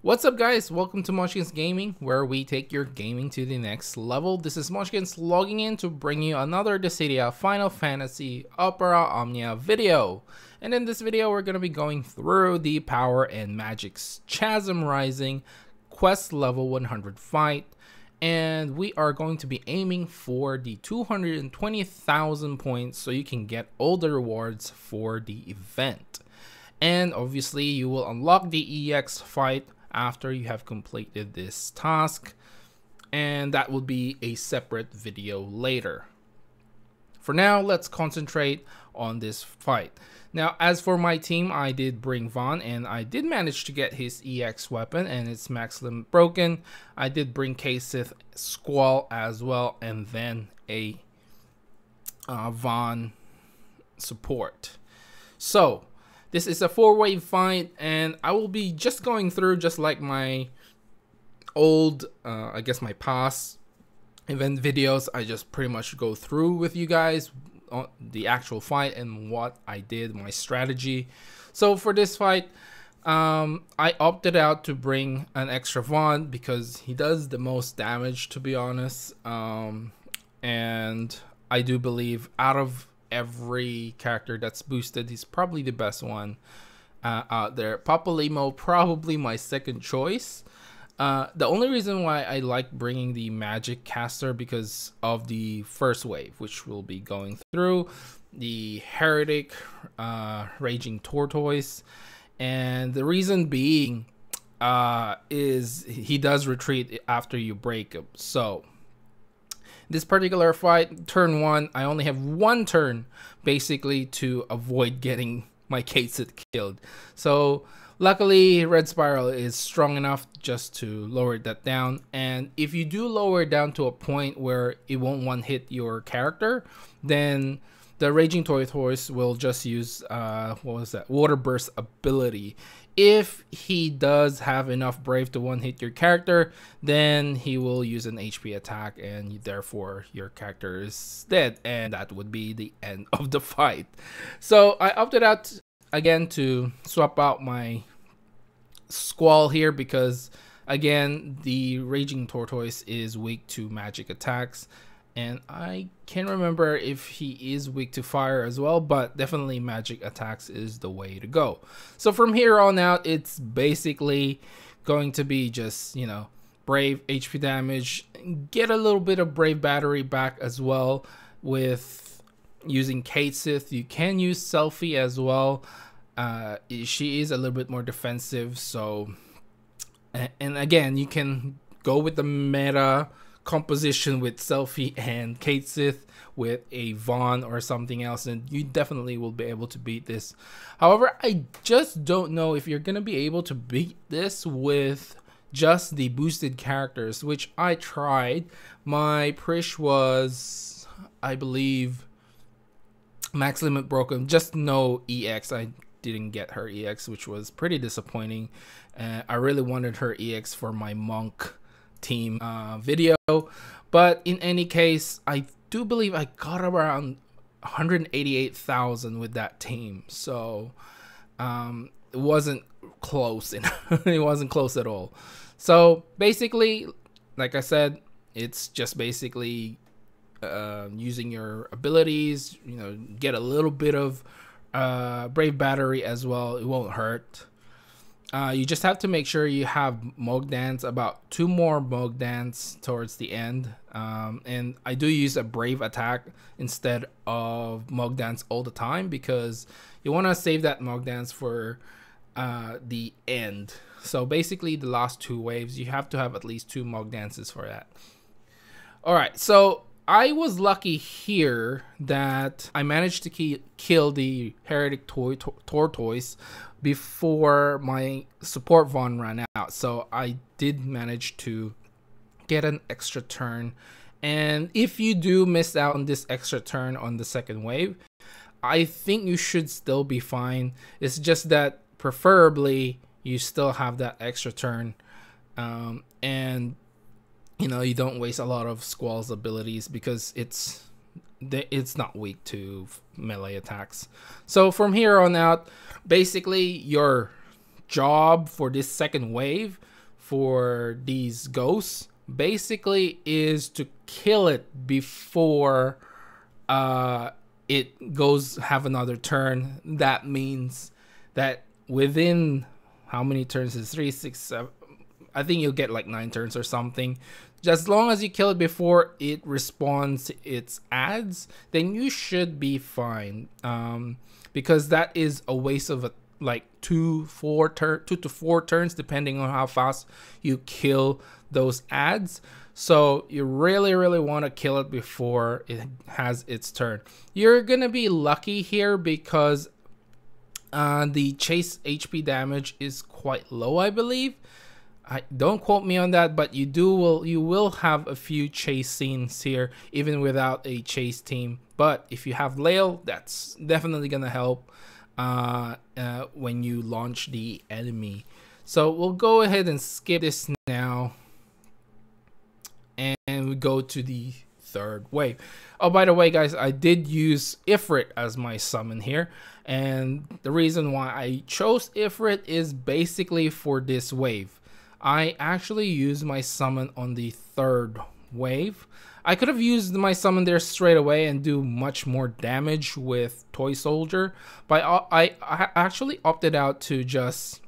What's up, guys? Welcome to Monchkinz Gaming, where we take your gaming to the next level. This is Monchkinz logging in to bring you another Dissidia Final Fantasy Opera Omnia video. And in this video, we're going to be going through the Power and Magic's CHASM Rising Quest Level 100 fight. And we are going to be aiming for the 220,000 points so you can get all the rewards for the event. And obviously, you will unlock the EX fight after you have completed this task, and that will be a separate video later. For now, let's concentrate on this fight. Now, as for my team, I did bring Vaughn, and I did manage to get his EX weapon and its max limit broken. I did bring Kasith, Squall as well, and then a Vaughn support. So this is a 4-wave fight, and I will be just going through just like my old, I guess my past event videos. I just pretty much go through with you guys on the actual fight and what I did, my strategy. So for this fight, I opted out to bring an extra Vaughn because he does the most damage, to be honest. And I do believe out of every character that's boosted, he's probably the best one out there. Papalymo, probably my second choice. The only reason why I like bringing the magic caster because of the first wave, which we'll be going through, the heretic, raging tortoise, and the reason being is he does retreat after you break him. So this particular fight, turn 1, I only have 1 turn basically to avoid getting my Kasith killed. So luckily, Red Spiral is strong enough just to lower that down. And if you do lower it down to a point where it won't one-hit your character, then the Raging Tortoise will just use, what was that? Water Burst ability. If he does have enough Brave to one-hit your character, then he will use an HP attack, and therefore your character is dead, and that would be the end of the fight. So I opted out again to swap out my Squall here because, again, the Raging Tortoise is weak to magic attacks. And I can't remember if he is weak to fire as well, but definitely magic attacks is the way to go. So from here on out, it's basically going to be just, you know, Brave HP damage, get a little bit of Brave battery back as well with using Kasith. You can use Selfie as well. She is a little bit more defensive, so, and again, you can go with the meta composition with Selfie and Kasith with a Vaughn or something else, and you definitely will be able to beat this. However, I just don't know if you're gonna be able to beat this with just the boosted characters, which I tried. My Prish was, I believe, max limit broken, just no EX. I didn't get her EX, which was pretty disappointing. I really wanted her EX for my Monk team video, but in any case, I do believe I got around 188,000 with that team, so it wasn't close enough. It wasn't close at all. So basically, like I said, it's just basically using your abilities, you know, get a little bit of Brave battery as well. It won't hurt. You just have to make sure you have Monchkinz, about 2 more Monchkinz towards the end. And I do use a Brave attack instead of Monchkinz all the time because you want to save that Monchkinz for the end. So basically the last 2 waves, you have to have at least 2 Monchkinzes for that. Alright, so I was lucky here that I managed to kill the heretic tortoise before my support Vaughn ran out, so I did manage to get an extra turn. And if you do miss out on this extra turn on the second wave, I think you should still be fine. It's just that preferably you still have that extra turn, and you know, you don't waste a lot of Squall's abilities because it's not weak to melee attacks. So from here on out, basically your job for this second wave for these ghosts basically is to kill it before it goes have another turn. That means that within how many turns is 3, 6, 7? I think you'll get like 9 turns or something. Just as long as you kill it before it responds its ads, then you should be fine. Because that is a waste of like 2 to 4 turns depending on how fast you kill those ads. So you really want to kill it before it has its turn. You're gonna be lucky here because the chase HP damage is quite low, I believe. Don't quote me on that, but you will have a few chase scenes here even without a chase team. But if you have LVL, that's definitely gonna help when you launch the enemy. So we'll go ahead and skip this now, and we go to the third wave. Oh, by the way, guys, I did use Ifrit as my summon here, and the reason why I chose Ifrit is basically for this wave. I actually used my summon on the third wave. I could have used my summon there straight away and do much more damage with Toy Soldier, but I actually opted out to just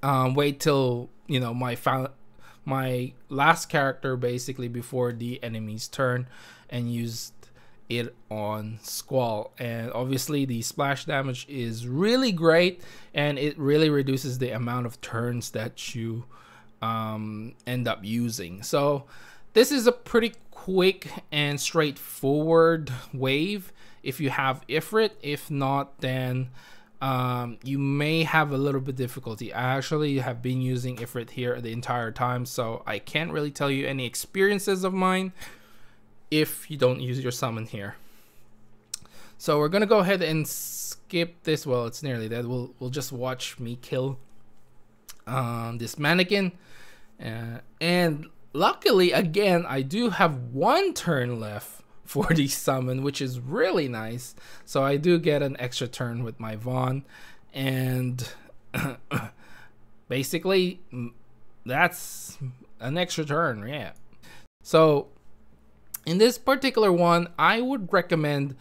wait till, you know, my last character basically before the enemy's turn and used it on Squall. And obviously the splash damage is really great, and it really reduces the amount of turns that you end up using. So this is a pretty quick and straightforward wave if you have Ifrit. If not, then you may have a little bit difficulty. I actually have been using Ifrit here the entire time, so I can't really tell you any experiences of mine if you don't use your summon here. So we're gonna go ahead and skip this. Well, it's nearly dead. We'll just watch me kill this mannequin, and luckily again I do have 1 turn left for the summon, which is really nice. So I do get an extra turn with my Vaughn, and basically that's an extra turn. Yeah. So in this particular one, I would recommend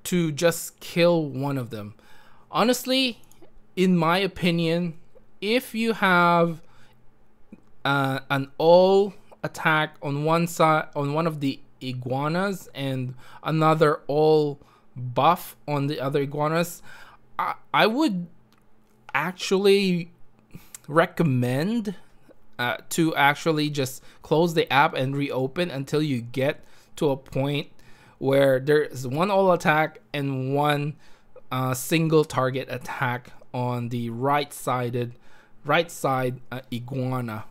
to just kill one of them. Honestly, in my opinion, if you have an all attack on one side, on one of the iguanas, and another all buff on the other iguanas, I would actually recommend to actually just close the app and reopen until you get to a point where there's one all attack and one single target attack on the right side iguana.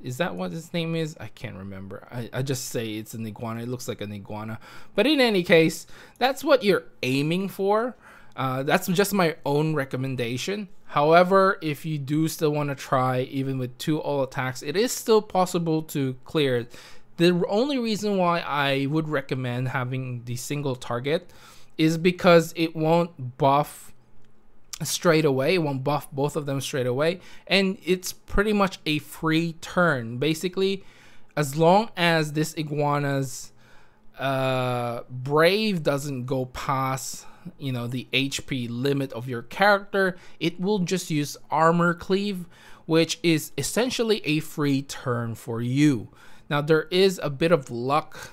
Is that what his name is? I can't remember. I just say it's an iguana. It looks like an iguana. But in any case, that's what you're aiming for. That's just my own recommendation. However, if you do still want to try, even with 2 all attacks, it is still possible to clear it. The only reason why I would recommend having the single target is because it won't buff straight away. It won't buff both of them straight away, and it's pretty much a free turn. Basically, as long as this iguana's brave doesn't go past, you know, the HP limit of your character, it will just use armor cleave, which is essentially a free turn for you. Now there is a bit of luck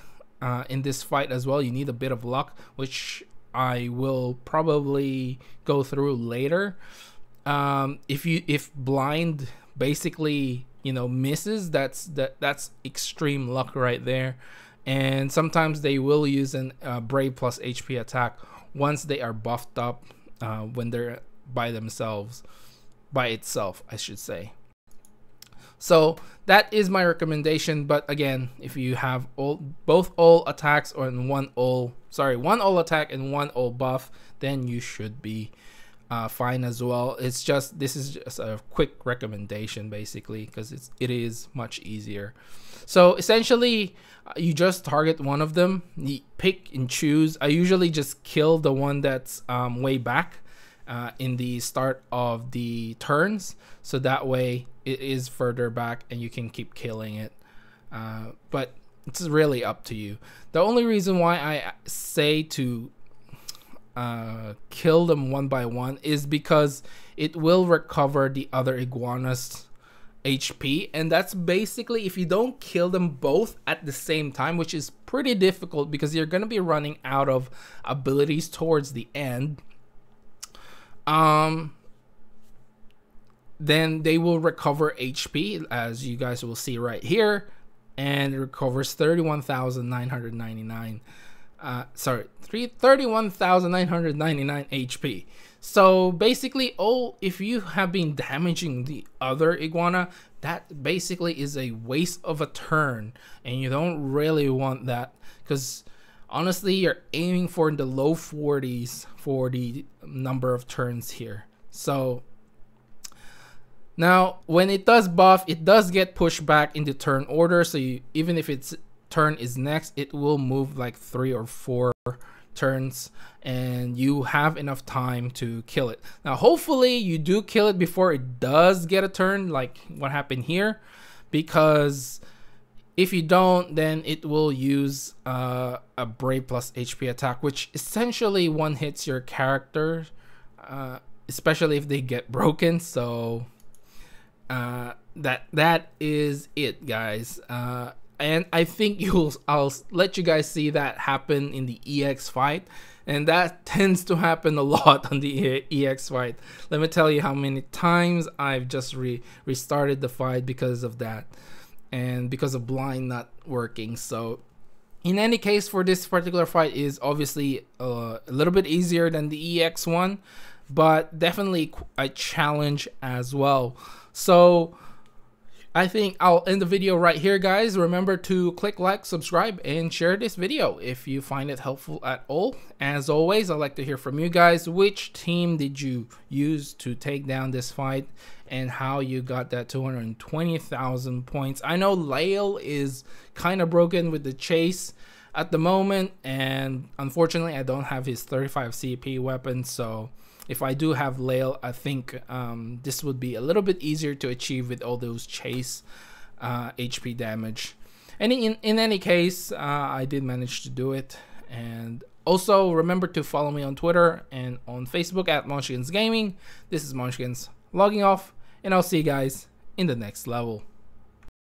in this fight as well. You need a bit of luck, which I will probably go through later. If blind basically, you know, misses, that's extreme luck right there. And sometimes they will use an brave plus HP attack once they are buffed up, when they're by itself, I should say. So that is my recommendation. But again, if you have both all attacks on one all attack and one all buff, then you should be fine as well. This is just a quick recommendation basically, because it is much easier. So essentially, you just target one of them, you pick and choose. I usually just kill the one that's way back, in the start of the turns, so that way it is further back and you can keep killing it. But it's really up to you. The only reason why I say to kill them one by one is because it will recover the other iguanas HP, and that's basically if you don't kill them both at the same time, which is pretty difficult because you're gonna be running out of abilities towards the end. Then they will recover HP, as you guys will see right here, and it recovers 31,999. Sorry, 31,999 HP. So basically, if you have been damaging the other iguana, that basically is a waste of a turn, and you don't really want that, because honestly, you're aiming for the low 40s for the number of turns here. So now when it does buff, it does get pushed back into turn order, so even if its turn is next, it will move like 3 or 4 turns, and you have enough time to kill it. Now hopefully you do kill it before it does get a turn, like what happened here, because if you don't, then it will use a Brave plus HP attack, which essentially one hits your character, especially if they get broken. So that is it, guys. And I think I'll let you guys see that happen in the EX fight, and that tends to happen a lot on the EX fight. Let me tell you how many times I've just restarted the fight because of that, and because of blind not working. So in any case, for this particular fight is obviously a little bit easier than the EX one, but definitely a challenge as well. So I think I'll end the video right here, guys. Remember to click like, subscribe, and share this video if you find it helpful at all. As always, I'd like to hear from you guys. Which team did you use to take down this fight, and how you got that 220,000 points? I know LVL is kind of broken with the chase at the moment, and unfortunately I don't have his 35 CP weapon, so if I do have LVL, I think this would be a little bit easier to achieve with all those chase HP damage. And in any case, I did manage to do it. And also remember to follow me on Twitter and on Facebook at Monchkinz Gaming. This is Monchkinz logging off, and I'll see you guys in the next level.